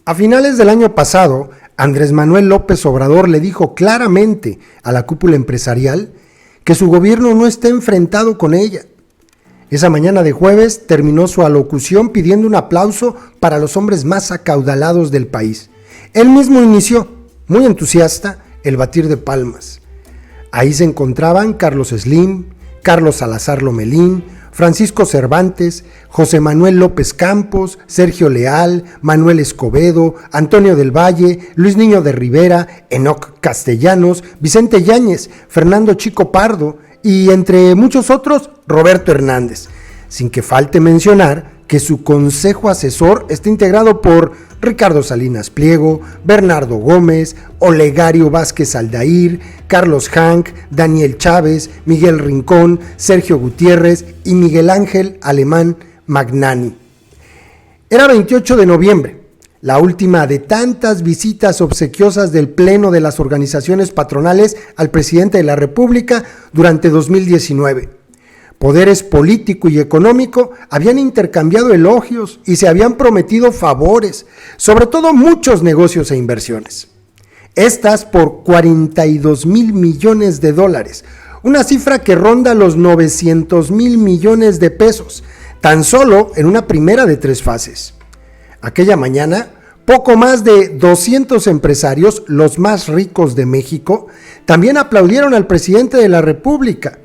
A finales del año pasado, Andrés Manuel López Obrador le dijo claramente a la cúpula empresarial que su gobierno no está enfrentado con ella. Esa mañana de jueves terminó su alocución pidiendo un aplauso para los hombres más acaudalados del país. Él mismo inició, muy entusiasta, el batir de palmas. Ahí se encontraban Carlos Slim, Carlos Salazar Lomelín, Francisco Cervantes, José Manuel López Campos, Sergio Leal, Manuel Escobedo, Antonio del Valle, Luis Niño de Rivera, Enoc Castellanos, Vicente Yáñez, Fernando Chico Pardo y entre muchos otros, Roberto Hernández. Sin que falte mencionar que su consejo asesor está integrado por Ricardo Salinas Pliego, Bernardo Gómez, Olegario Vázquez Aldair, Carlos Hank, Daniel Chávez, Miguel Rincón, Sergio Gutiérrez y Miguel Ángel Alemán Magnani. Era 28 de noviembre, la última de tantas visitas obsequiosas del Pleno de las organizaciones patronales al presidente de la República durante 2019. Poderes político y económico habían intercambiado elogios y se habían prometido favores, sobre todo muchos negocios e inversiones. Estas por 42,000 millones de dólares, una cifra que ronda los 900,000 millones de pesos, tan solo en una primera de 3 fases. Aquella mañana, poco más de 200 empresarios, los más ricos de México, también aplaudieron al presidente de la República.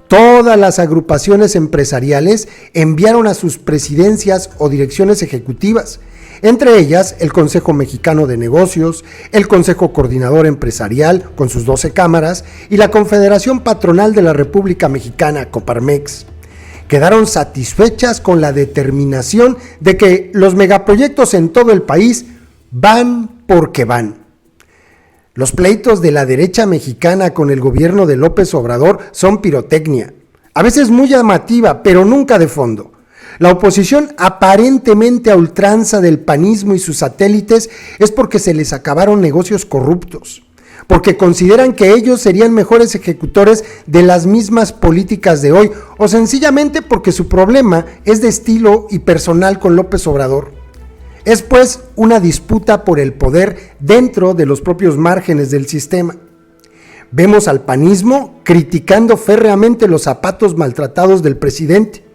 Todas las agrupaciones empresariales enviaron a sus presidencias o direcciones ejecutivas, entre ellas el Consejo Mexicano de Negocios, el Consejo Coordinador Empresarial con sus 12 cámaras y la Confederación Patronal de la República Mexicana, Coparmex. Quedaron satisfechas con la determinación de que los megaproyectos en todo el país van porque van. Los pleitos de la derecha mexicana con el gobierno de López Obrador son pirotecnia, a veces muy llamativa, pero nunca de fondo. La oposición aparentemente a ultranza del panismo y sus satélites es porque se les acabaron negocios corruptos, porque consideran que ellos serían mejores ejecutores de las mismas políticas de hoy, o sencillamente porque su problema es de estilo y personal con López Obrador. Es pues una disputa por el poder dentro de los propios márgenes del sistema. Vemos al panismo criticando férreamente los zapatos maltratados del presidente,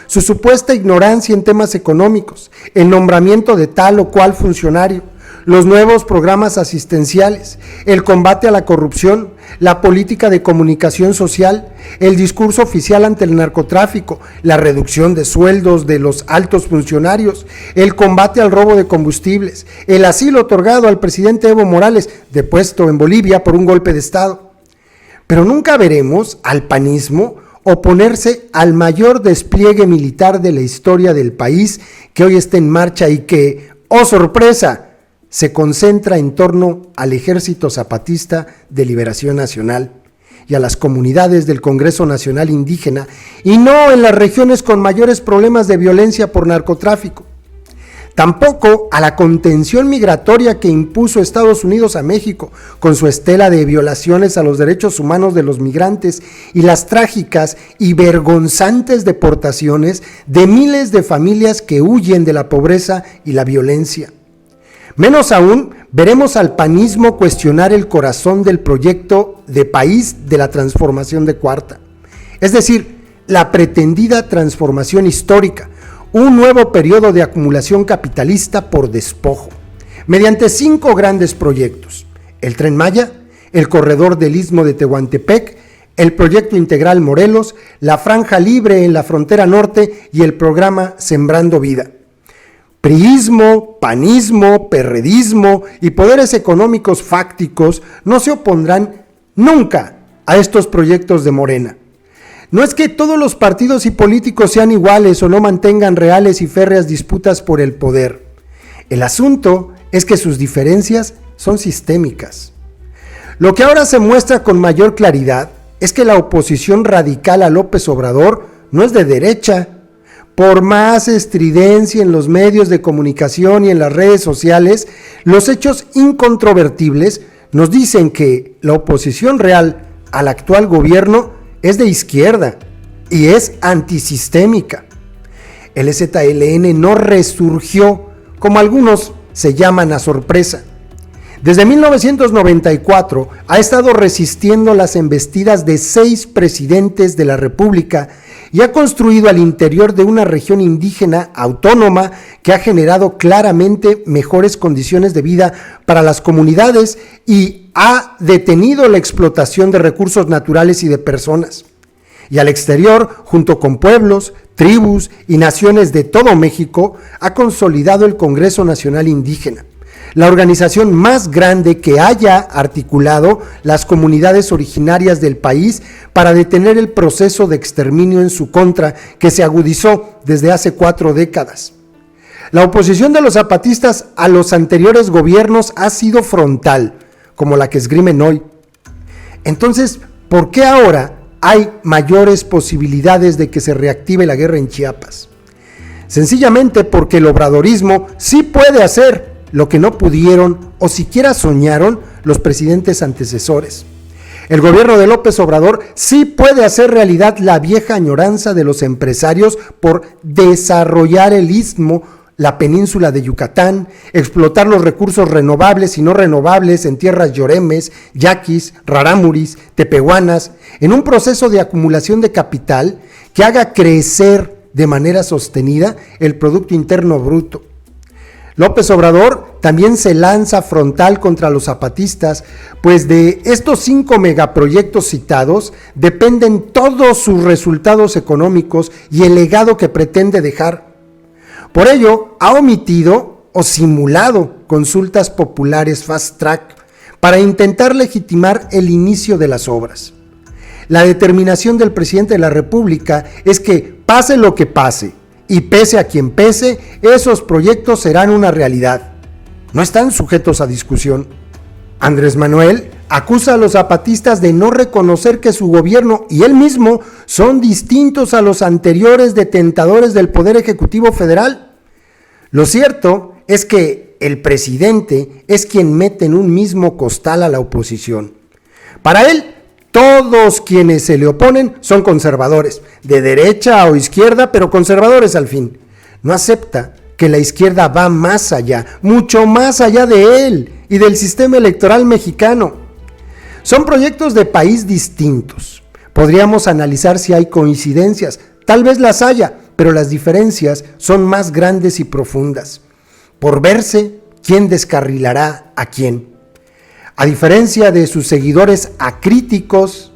su supuesta ignorancia en temas económicos, el nombramiento de tal o cual funcionario, los nuevos programas asistenciales, el combate a la corrupción, la política de comunicación social, el discurso oficial ante el narcotráfico, la reducción de sueldos de los altos funcionarios, el combate al robo de combustibles, el asilo otorgado al presidente Evo Morales, depuesto en Bolivia por un golpe de Estado. Pero nunca veremos al panismo oponerse al mayor despliegue militar de la historia del país que hoy está en marcha y que, ¡oh sorpresa!, se concentra en torno al Ejército Zapatista de Liberación Nacional y a las comunidades del Congreso Nacional Indígena, y no en las regiones con mayores problemas de violencia por narcotráfico. Tampoco a la contención migratoria que impuso Estados Unidos a México, con su estela de violaciones a los derechos humanos de los migrantes y las trágicas y vergonzantes deportaciones de miles de familias que huyen de la pobreza y la violencia. Menos aún, veremos al panismo cuestionar el corazón del proyecto de país de la transformación de Cuarta, es decir, la pretendida transformación histórica, un nuevo periodo de acumulación capitalista por despojo, mediante 5 grandes proyectos: el Tren Maya, el corredor del Istmo de Tehuantepec, el proyecto integral Morelos, la franja libre en la frontera norte y el programa Sembrando Vida. Priismo, panismo, perredismo y poderes económicos fácticos no se opondrán nunca a estos proyectos de Morena. No es que todos los partidos y políticos sean iguales o no mantengan reales y férreas disputas por el poder. El asunto es que sus diferencias son sistémicas. Lo que ahora se muestra con mayor claridad es que la oposición radical a López Obrador no es de derecha. Por más estridencia en los medios de comunicación y en las redes sociales, los hechos incontrovertibles nos dicen que la oposición real al actual gobierno es de izquierda y es antisistémica. El EZLN no resurgió, como algunos se llaman a sorpresa. Desde 1994 ha estado resistiendo las embestidas de 6 presidentes de la República y ha construido al interior de una región indígena autónoma que ha generado claramente mejores condiciones de vida para las comunidades y ha detenido la explotación de recursos naturales y de personas. Y al exterior, junto con pueblos, tribus y naciones de todo México, ha consolidado el Congreso Nacional Indígena, la organización más grande que haya articulado las comunidades originarias del país para detener el proceso de exterminio en su contra que se agudizó desde hace 4 décadas. La oposición de los zapatistas a los anteriores gobiernos ha sido frontal, como la que esgrimen hoy. Entonces, ¿por qué ahora hay mayores posibilidades de que se reactive la guerra en Chiapas? Sencillamente porque el obradorismo sí puede hacer lo que no pudieron o siquiera soñaron los presidentes antecesores. El gobierno de López Obrador sí puede hacer realidad la vieja añoranza de los empresarios por desarrollar el istmo, la península de Yucatán, explotar los recursos renovables y no renovables en tierras yoremes, yaquis, rarámuris, tepehuanas, en un proceso de acumulación de capital que haga crecer de manera sostenida el Producto Interno Bruto. López Obrador también se lanza frontal contra los zapatistas, pues de estos 5 megaproyectos citados dependen todos sus resultados económicos y el legado que pretende dejar. Por ello, ha omitido o simulado consultas populares fast track para intentar legitimar el inicio de las obras. La determinación del presidente de la República es que pase lo que pase, y pese a quien pese, esos proyectos serán una realidad. No están sujetos a discusión. Andrés Manuel acusa a los zapatistas de no reconocer que su gobierno y él mismo son distintos a los anteriores detentadores del Poder Ejecutivo Federal. Lo cierto es que el presidente es quien mete en un mismo costal a la oposición. Para él, todos quienes se le oponen son conservadores, de derecha o izquierda, pero conservadores al fin. No acepta que la izquierda va más allá, mucho más allá de él y del sistema electoral mexicano. Son proyectos de país distintos. Podríamos analizar si hay coincidencias, tal vez las haya, pero las diferencias son más grandes y profundas. Por verse, ¿quién descarrilará a quién? A diferencia de sus seguidores acríticos,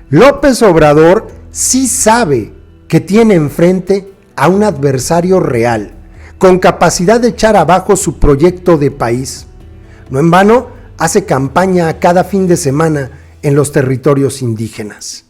López Obrador sí sabe que tiene enfrente a un adversario real, con capacidad de echar abajo su proyecto de país. No en vano, hace campaña cada fin de semana en los territorios indígenas.